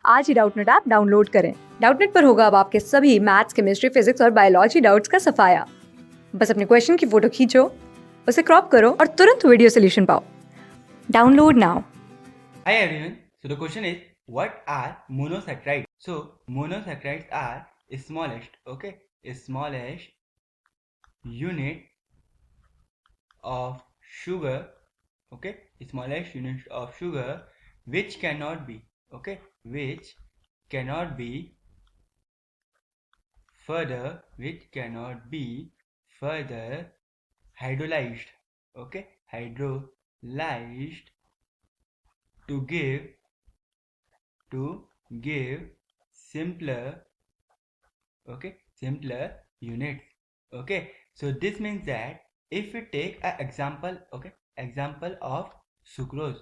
आज ही Doubtnut app download करें। Doubtnut पर होगा अब आपके सभी मैथ्स, केमिस्ट्री, फिजिक्स और बायोलॉजी डाउट्स का सफाया। बस अपने क्वेश्चन की फोटो खींचो, उसे क्रॉप करो और तुरंत वीडियो सोल्यूशन पाओ। Download now. Hi everyone. So the question is, what are monosaccharides? So monosaccharides are smallest, smallest unit of sugar, smallest unit of sugar, which cannot be, which cannot be further hydrolyzed, hydrolyzed to give simpler units. So this means that if we take an example of sucrose.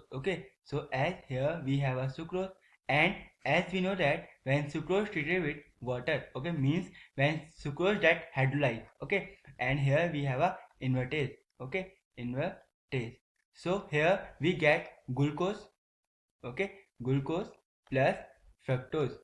So as here we have a sucrose, and as we know that when sucrose treated with water, means when sucrose that hydrolyze, and here we have a invertase, invertase. So here we get glucose, glucose plus fructose,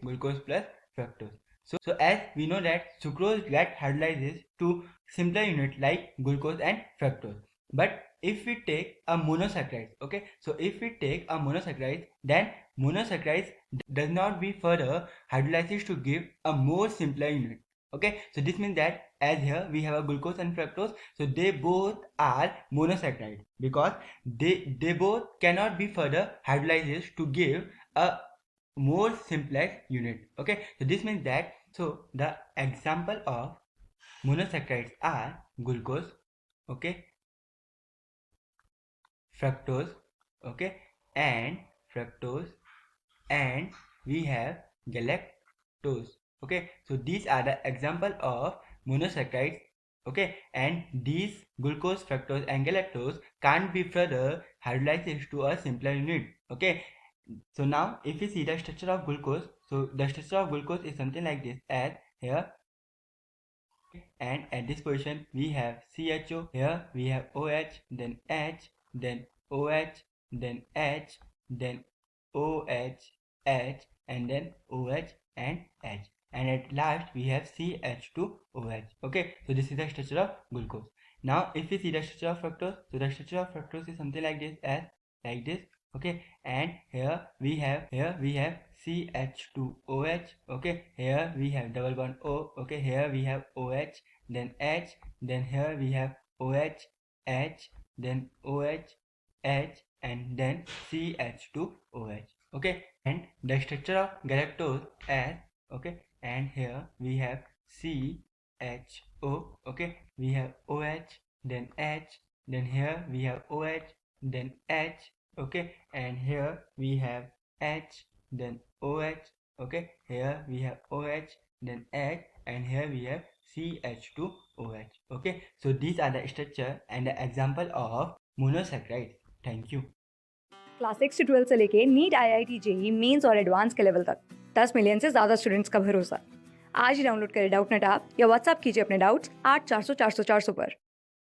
glucose plus fructose. So as we know that sucrose get hydrolyzes to simpler unit like glucose and fructose. But if we take a monosaccharide, then monosaccharides does not be further hydrolyzes to give a more simpler unit. So this means that as here we have a glucose and fructose, so they both are monosaccharide because they both cannot be further hydrolyzes to give a more simplex unit. So this means that the example of monosaccharides are glucose, fructose, and fructose, and we have galactose. So these are the example of monosaccharides, and these glucose, fructose and galactose can't be further hydrolyzed to a simpler unit. So now if we see the structure of glucose, so the structure of glucose is something like this, as here, and at this position we have CHO, here we have OH, then H, then OH, then H, then OH, H, and then OH and H, and at last we have CH2OH. So this is the structure of glucose. Now if we see the structure of fructose, so the structure of fructose is something like this, as like this, and here we have CH2OH, here we have double bond O, here we have OH, then H, then here we have OH, H, then OH, H, and then CH2OH. And the structure of galactose as, and here we have CHO, we have OH, then H, then here we have OH, then H, and here we have H, then OH, here we have OH, then H, and here we have CH2OH. So these are the structure and the example of monosaccharides. Thank you. Class 6 से 12 से लेके NEET, IIT, JEE mains और advance के level तक 10 million से ज्यादा students का भरोसा। आज ही डाउनलोड करें डाउटनेट ऐप या व्हाट्सएप कीजिए अपने डाउट्स 8400 400 400 पर।